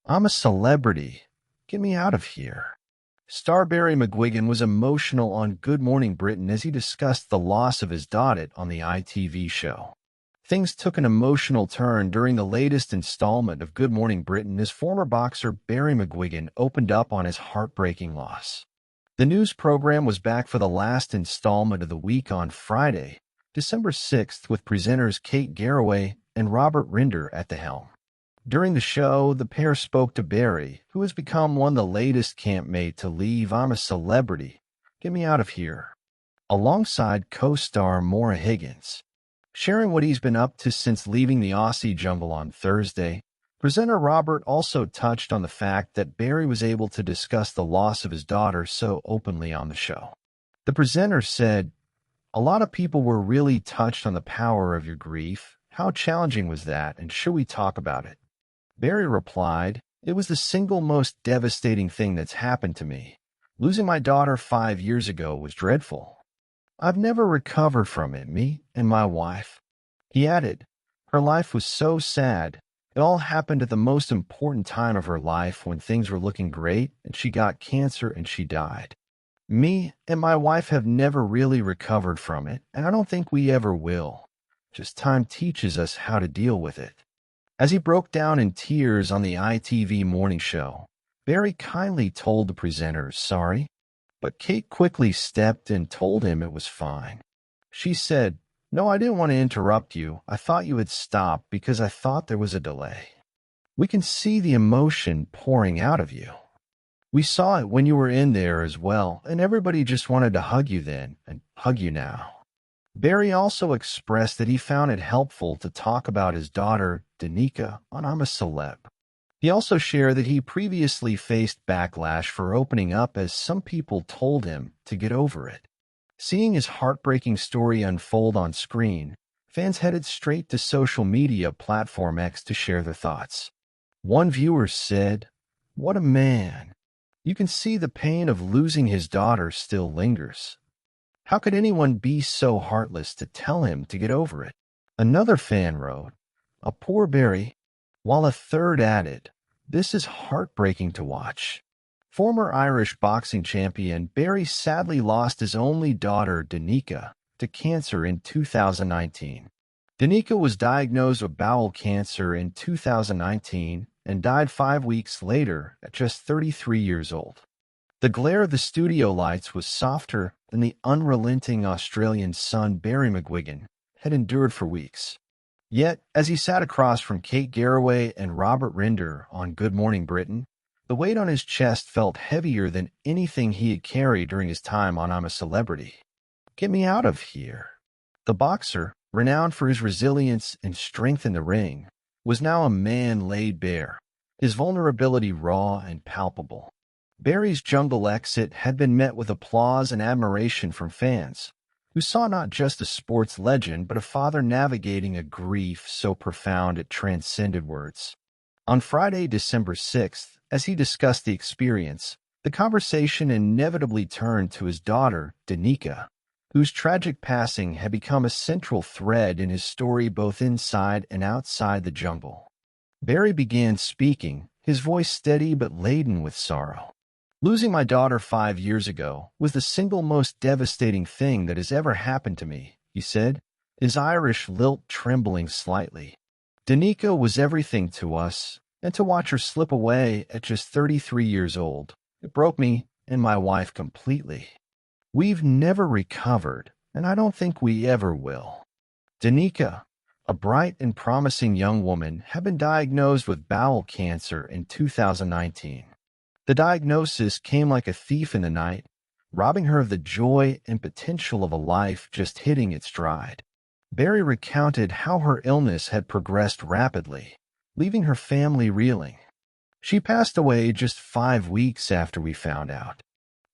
I'm a celebrity. Get me out of here. Starberry McGuigan was emotional on Good Morning Britain as he discussed the loss of his daughter on the ITV show. Things took an emotional turn during the latest installment of Good Morning Britain as former boxer Barry McGuigan opened up on his heartbreaking loss. The news program was back for the last installment of the week on Friday, December 6th, with presenters Kate Garraway and Robert Rinder at the helm. During the show, the pair spoke to Barry, who has become one of the latest campmate to leave I'm a Celebrity, Get Me Out of Here, alongside co-star Maura Higgins. Sharing what he's been up to since leaving the Aussie jungle on Thursday, presenter Robert also touched on the fact that Barry was able to discuss the loss of his daughter so openly on the show. The presenter said, "A lot of people were really touched on the power of your grief. How challenging was that, and should we talk about it?" Barry replied, "It was the single most devastating thing that's happened to me. Losing my daughter 5 years ago was dreadful. I've never recovered from it, me and my wife." He added, "Her life was so sad. It all happened at the most important time of her life when things were looking great and she got cancer and she died. Me and my wife have never really recovered from it, and I don't think we ever will. Just time teaches us how to deal with it." As he broke down in tears on the ITV morning show, Barry kindly told the presenters sorry, but Kate quickly stepped in and told him it was fine. She said, "No, I didn't want to interrupt you. I thought you had stopped because I thought there was a delay. We can see the emotion pouring out of you. We saw it when you were in there as well, and everybody just wanted to hug you then and hug you now." Barry also expressed that he found it helpful to talk about his daughter, Danica, on I'm a Celeb. He also shared that he previously faced backlash for opening up as some people told him to get over it. Seeing his heartbreaking story unfold on screen, fans headed straight to social media platform X to share their thoughts. One viewer said, "What a man. You can see the pain of losing his daughter still lingers. How could anyone be so heartless to tell him to get over it?" Another fan wrote, "A poor Barry," while a third added, "This is heartbreaking to watch." Former Irish boxing champion Barry sadly lost his only daughter, Danica, to cancer in 2019. Danica was diagnosed with bowel cancer in 2019 and died 5 weeks later at just 33 years old. The glare of the studio lights was softer than the unrelenting Australian sun Barry McGuigan had endured for weeks. Yet, as he sat across from Kate Garraway and Robert Rinder on Good Morning Britain, the weight on his chest felt heavier than anything he had carried during his time on I'm a Celebrity. Get me out of here. The boxer, renowned for his resilience and strength in the ring, was now a man laid bare, his vulnerability raw and palpable. Barry's jungle exit had been met with applause and admiration from fans, who saw not just a sports legend but a father navigating a grief so profound it transcended words. On Friday, December 6th, as he discussed the experience, the conversation inevitably turned to his daughter, Danica, whose tragic passing had become a central thread in his story both inside and outside the jungle. Barry began speaking, his voice steady but laden with sorrow. "Losing my daughter 5 years ago was the single most devastating thing that has ever happened to me," he said, his Irish lilt trembling slightly. "Danica was everything to us, and to watch her slip away at just 33 years old, it broke me and my wife completely. We've never recovered, and I don't think we ever will." Danica, a bright and promising young woman, had been diagnosed with bowel cancer in 2019. The diagnosis came like a thief in the night, robbing her of the joy and potential of a life just hitting its stride. Barry recounted how her illness had progressed rapidly, leaving her family reeling. "She passed away just 5 weeks after we found out.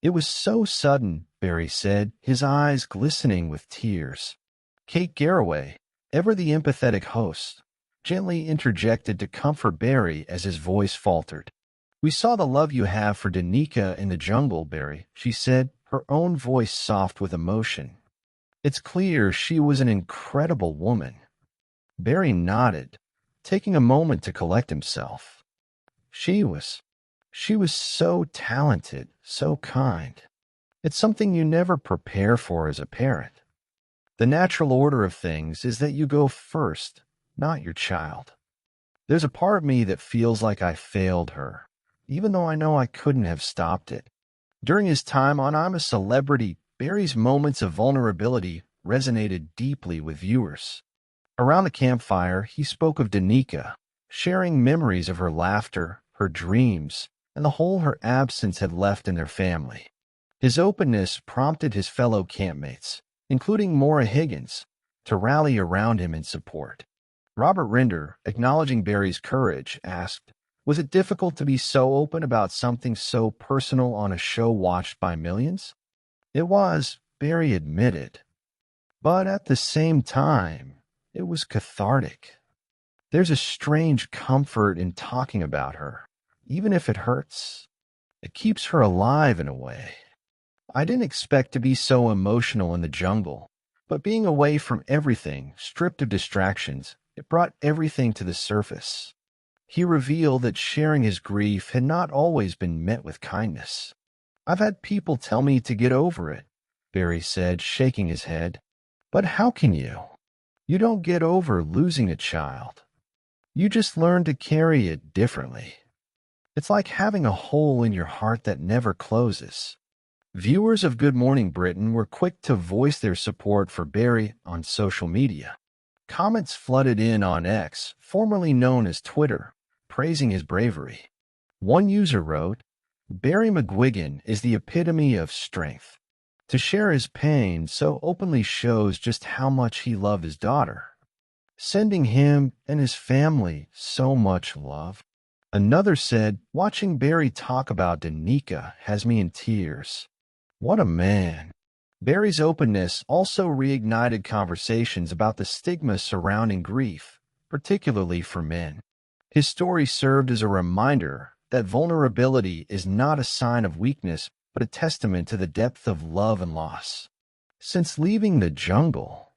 It was so sudden," Barry said, his eyes glistening with tears. Kate Garraway, ever the empathetic host, gently interjected to comfort Barry as his voice faltered. "We saw the love you have for Danica in the jungle, Barry," she said, her own voice soft with emotion. "It's clear she was an incredible woman." Barry nodded, taking a moment to collect himself. She was, she was so talented, so kind. It's something you never prepare for as a parent. The natural order of things is that you go first, not your child. There's a part of me that feels like I failed her, even though I know I couldn't have stopped it. During his time on I'm a Celebrity, Barry's moments of vulnerability resonated deeply with viewers. Around the campfire, he spoke of Danica, sharing memories of her laughter, her dreams, and the hole her absence had left in their family. His openness prompted his fellow campmates, including Maura Higgins, to rally around him in support. Robert Rinder, acknowledging Barry's courage, asked, "Was it difficult to be so open about something so personal on a show watched by millions?" "It was," Barry admitted. "But at the same time, it was cathartic. There's a strange comfort in talking about her, even if it hurts. It keeps her alive in a way. I didn't expect to be so emotional in the jungle, but being away from everything, stripped of distractions, it brought everything to the surface." He revealed that sharing his grief had not always been met with kindness. "I've had people tell me to get over it," Barry said, shaking his head. "But how can you? You don't get over losing a child. You just learn to carry it differently. It's like having a hole in your heart that never closes." Viewers of Good Morning Britain were quick to voice their support for Barry on social media. Comments flooded in on X, formerly known as Twitter, praising his bravery. One user wrote, "Barry McGuigan is the epitome of strength. To share his pain so openly shows just how much he loved his daughter, sending him and his family so much love." Another said, "Watching Barry talk about Danica has me in tears. What a man." Barry's openness also reignited conversations about the stigma surrounding grief, particularly for men. His story served as a reminder that vulnerability is not a sign of weakness, but a testament to the depth of love and loss. Since leaving the jungle,